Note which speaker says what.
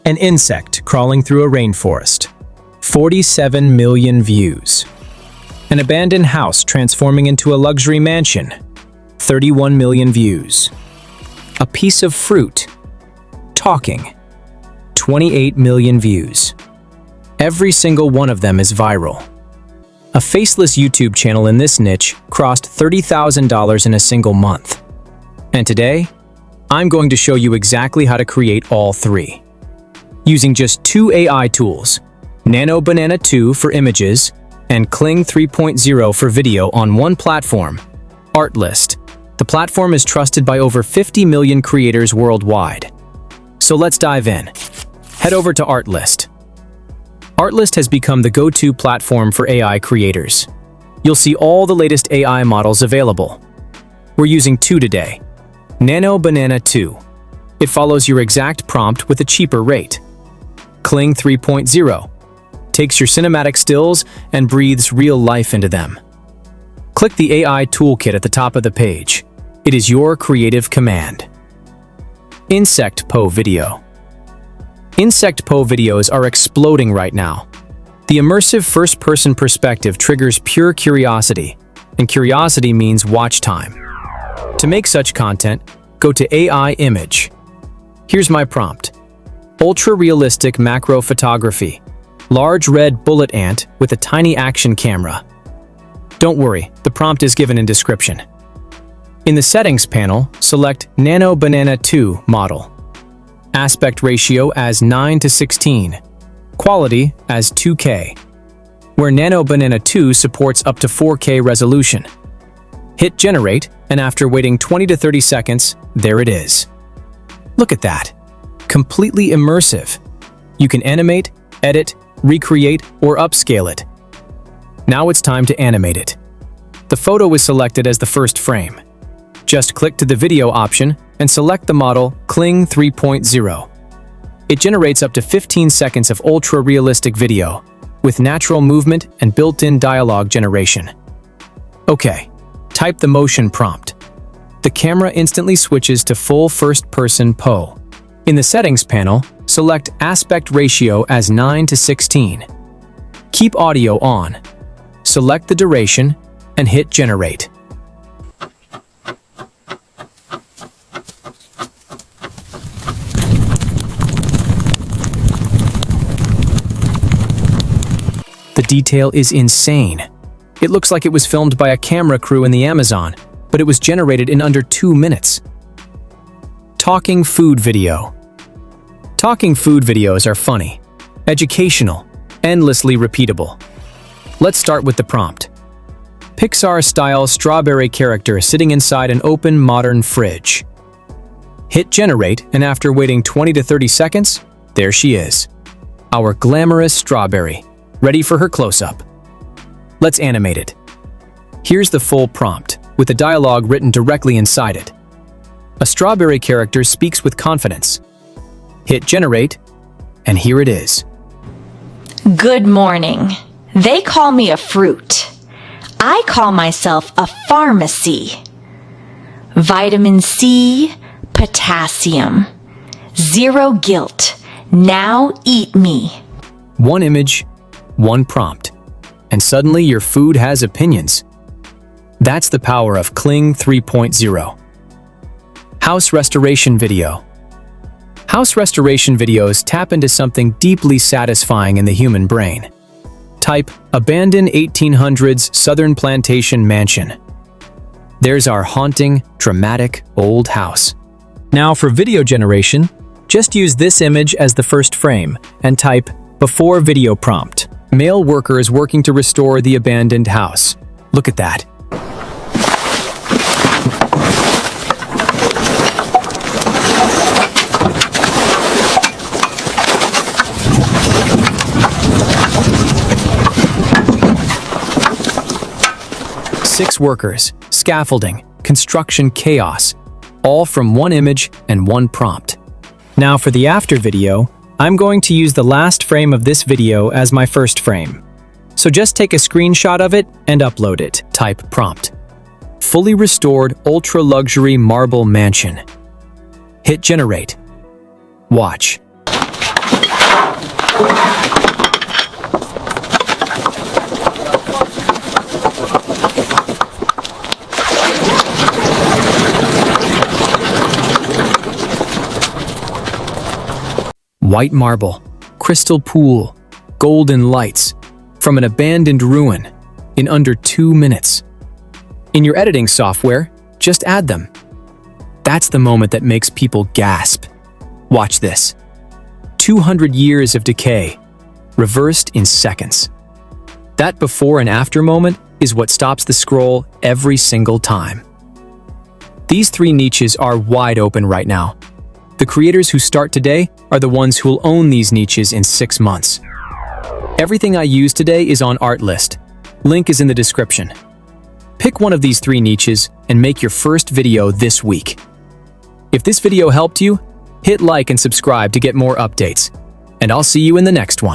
Speaker 1: An insect crawling through a rainforest. 47 million views. An abandoned house transforming into a luxury mansion. 31 million views. A piece of fruit. Talking. 28 million views. Every single one of them is viral. A faceless YouTube channel in this niche crossed $30,000 in a single month. And today, I'm going to show you exactly how to create all three. Using just two AI tools, Nano Banana 2 for images and Kling 3.0 for video on one platform, Artlist. The platform is trusted by over 50 million creators worldwide. So let's dive in. Head over to Artlist. Artlist has become the go-to platform for AI creators. You'll see all the latest AI models available. We're using two today. Nano Banana 2. It follows your exact prompt with a cheaper rate. Kling 3.0. Takes your cinematic stills and breathes real life into them. Click the AI Toolkit at the top of the page. It is your creative command. Insect POV video. Insect POV videos are exploding right now. The immersive first-person perspective triggers pure curiosity, and curiosity means watch time. To make such content, go to AI Image. Here's my prompt. Ultra-realistic macro photography. Large red bullet ant with a tiny action camera. Don't worry, the prompt is given in description. In the Settings panel, select Nano Banana 2 model. Aspect ratio as 9:16. Quality as 2K. Where Nano Banana 2 supports up to 4K resolution. Hit Generate, and after waiting 20 to 30 seconds, there it is. Look at that. Completely immersive. You can animate, edit, recreate, or upscale it. Now it's time to animate it. The photo is selected as the first frame. Just click to the video option and select the model Kling 3.0. It generates up to 15 seconds of ultra-realistic video with natural movement and built-in dialogue generation. Okay, type the motion prompt. The camera instantly switches to full first-person POV. In the Settings panel, select Aspect Ratio as 9:16. Keep audio on. Select the duration and hit Generate. The detail is insane. It looks like it was filmed by a camera crew in the Amazon, but it was generated in under 2 minutes. Talking food video. Talking food videos are funny, educational, endlessly repeatable. Let's start with the prompt. Pixar-style strawberry character sitting inside an open modern fridge. Hit Generate, and after waiting 20 to 30 seconds, there she is. Our glamorous strawberry, ready for her close-up. Let's animate it. Here's the full prompt, with the dialogue written directly inside it. A strawberry character speaks with confidence. Hit Generate, and here it is.
Speaker 2: Good morning. They call me a fruit. I call myself a pharmacy. Vitamin C, potassium. Zero guilt. Now eat me.
Speaker 1: One image, one prompt, and suddenly your food has opinions. That's the power of Kling 3.0. House restoration video. House restoration videos tap into something deeply satisfying in the human brain. Type abandoned 1800s Southern plantation mansion. There's our haunting, dramatic old house. Now for video generation, just use this image as the first frame and type before video prompt. Male workers working to restore the abandoned house. Look at that. Six workers, scaffolding, construction chaos, all from one image and one prompt. Now for the after video, I'm going to use the last frame of this video as my first frame. So just take a screenshot of it and upload it. Type prompt. Fully restored ultra-luxury marble mansion. Hit Generate. Watch. white marble, crystal pool, golden lights, from an abandoned ruin in under 2 minutes. In your editing software, just add them. That's the moment that makes people gasp. Watch this. 200 years of decay, reversed in seconds. That before and after moment is what stops the scroll every single time. These 3 niches are wide open right now. The creators who start today are the ones who will own these niches in 6 months. Everything I use today is on Artlist. Link is in the description. Pick one of these 3 niches and make your first video this week. If this video helped you, hit like and subscribe to get more updates. And I'll see you in the next one.